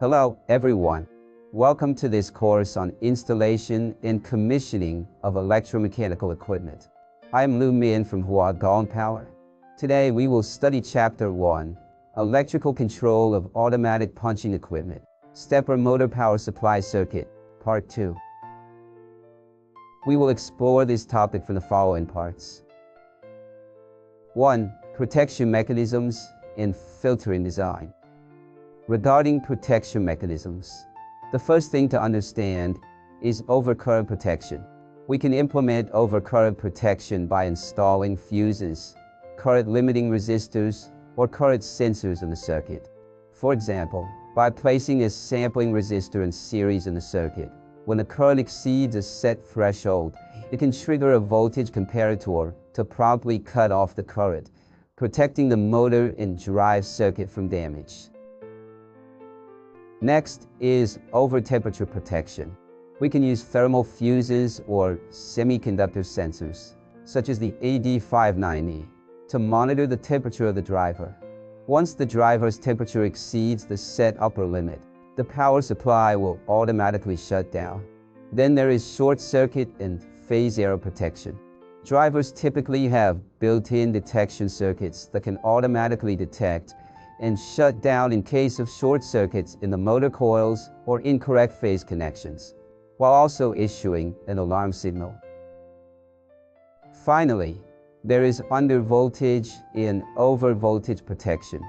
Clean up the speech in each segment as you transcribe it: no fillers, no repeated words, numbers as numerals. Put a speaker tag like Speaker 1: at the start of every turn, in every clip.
Speaker 1: Hello, everyone. Welcome to this course on installation and commissioning of electromechanical equipment. I'm Lu Min from Huadong Power. Today we will study Chapter 1, Electrical Control of Automatic Punching Equipment, Stepper Motor Power Supply Circuit, Part 2. We will explore this topic from the following parts. 1. Protection mechanisms and filtering design. Regarding protection mechanisms, the first thing to understand is overcurrent protection. We can implement overcurrent protection by installing fuses, current limiting resistors, or current sensors in the circuit. For example, by placing a sampling resistor in series in the circuit, when the current exceeds a set threshold, it can trigger a voltage comparator to promptly cut off the current, protecting the motor and drive circuit from damage. Next is over-temperature protection. We can use thermal fuses or semiconductor sensors, such as the AD590, to monitor the temperature of the driver. Once the driver's temperature exceeds the set upper limit, the power supply will automatically shut down. Then there is short circuit and phase error protection. Drivers typically have built-in detection circuits that can automatically detect and shut down in case of short circuits in the motor coils or incorrect phase connections, while also issuing an alarm signal. Finally, there is under-voltage and over-voltage protection.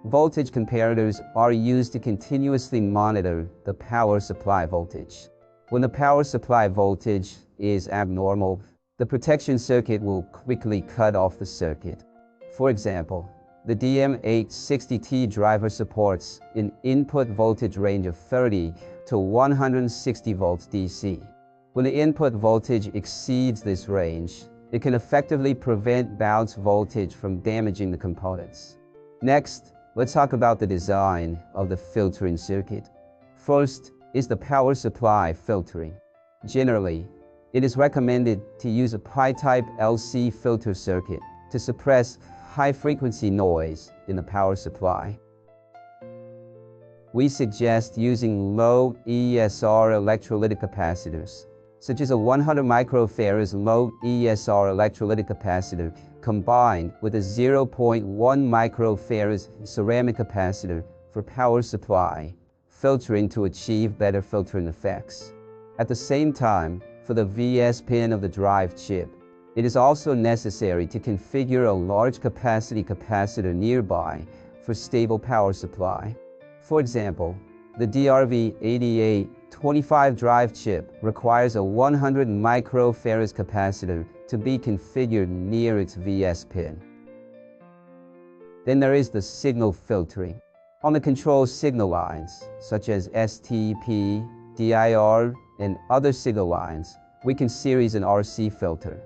Speaker 1: Voltage comparators are used to continuously monitor the power supply voltage. When the power supply voltage is abnormal, the protection circuit will quickly cut off the circuit. For example, the DM860T driver supports an input voltage range of 30 to 160 volts DC. When the input voltage exceeds this range, it can effectively prevent bounce voltage from damaging the components. Next, let's talk about the design of the filtering circuit. First is the power supply filtering. Generally, it is recommended to use a Pi-type LC filter circuit to suppress high-frequency noise in the power supply. We suggest using low ESR electrolytic capacitors, such as a 100 microfarads low ESR electrolytic capacitor combined with a 0.1 microfarads ceramic capacitor for power supply filtering to achieve better filtering effects. At the same time, for the VS pin of the drive chip, it is also necessary to configure a large capacity capacitor nearby for stable power supply. For example, the DRV8825 drive chip requires a 100 microfarads capacitor to be configured near its VS pin. Then there is the signal filtering. On the control signal lines, such as STP, DIR, and other signal lines, we can series an RC filter.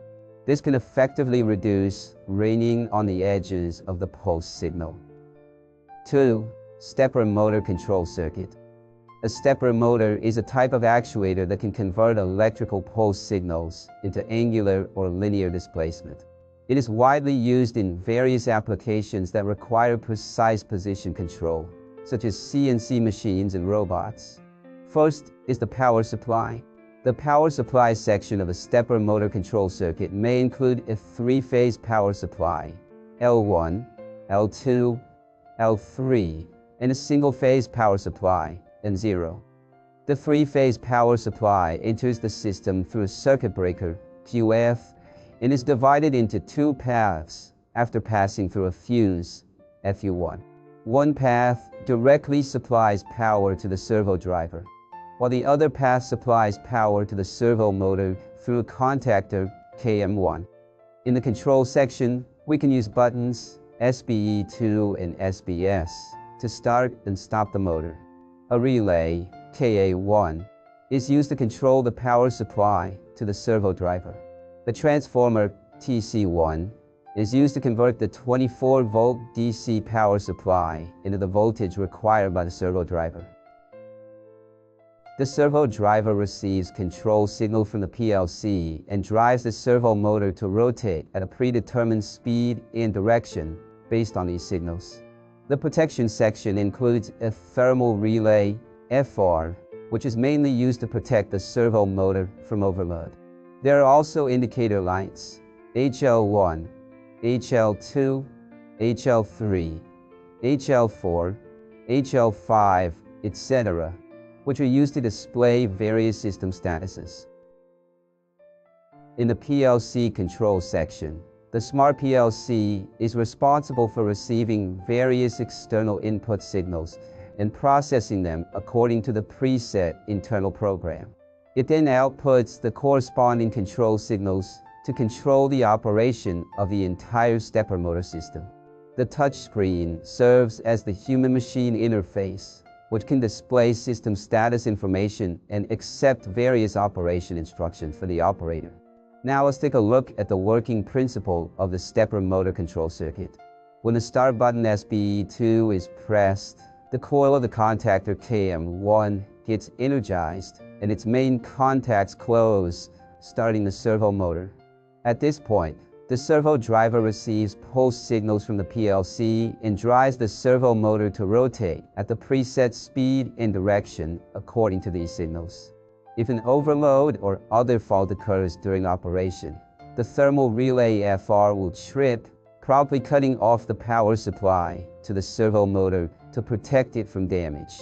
Speaker 1: This can effectively reduce ringing on the edges of the pulse signal. 2. Stepper motor control circuit. A stepper motor is a type of actuator that can convert electrical pulse signals into angular or linear displacement. It is widely used in various applications that require precise position control, such as CNC machines and robots. First is the power supply. The power supply section of a stepper motor control circuit may include a three-phase power supply, L1, L2, L3, and a single-phase power supply, N0. The three-phase power supply enters the system through a circuit breaker, QF, and is divided into two paths after passing through a fuse, FU1. One path directly supplies power to the servo driver, while the other path supplies power to the servo motor through a contactor, KM1. In the control section, we can use buttons SBE2 and SBS to start and stop the motor. A relay, KA1, is used to control the power supply to the servo driver. The transformer, TC1, is used to convert the 24-volt DC power supply into the voltage required by the servo driver. The servo driver receives control signal from the PLC and drives the servo motor to rotate at a predetermined speed and direction based on these signals. The protection section includes a thermal relay, FR, which is mainly used to protect the servo motor from overload. There are also indicator lights, HL1, HL2, HL3, HL4, HL5, etc., which are used to display various system statuses. In the PLC control section, the Smart PLC is responsible for receiving various external input signals and processing them according to the preset internal program. It then outputs the corresponding control signals to control the operation of the entire stepper motor system. The touchscreen serves as the human-machine interface, which can display system status information and accept various operation instructions for the operator. Now let's take a look at the working principle of the stepper motor control circuit. When the start button SBE2 is pressed, the coil of the contactor KM1 gets energized and its main contacts close, starting the servo motor. At this point, the servo driver receives pulse signals from the PLC and drives the servo motor to rotate at the preset speed and direction according to these signals. If an overload or other fault occurs during operation, the thermal relay FR will trip, promptly cutting off the power supply to the servo motor to protect it from damage.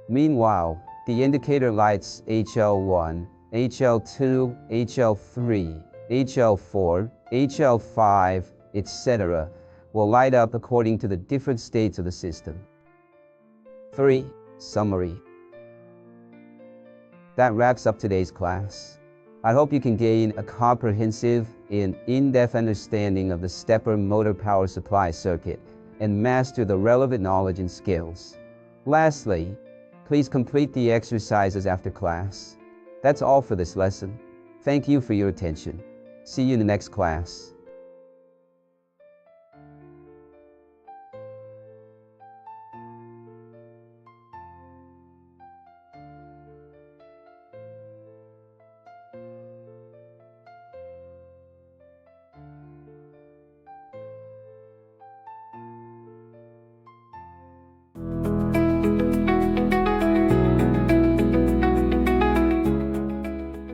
Speaker 1: Meanwhile, the indicator lights HL1, HL2, HL3, HL4, HL5, etc. will light up according to the different states of the system. 3. Summary. That wraps up today's class. I hope you can gain a comprehensive and in-depth understanding of the stepper motor power supply circuit and master the relevant knowledge and skills. Lastly, please complete the exercises after class. That's all for this lesson. Thank you for your attention. See you in the next class.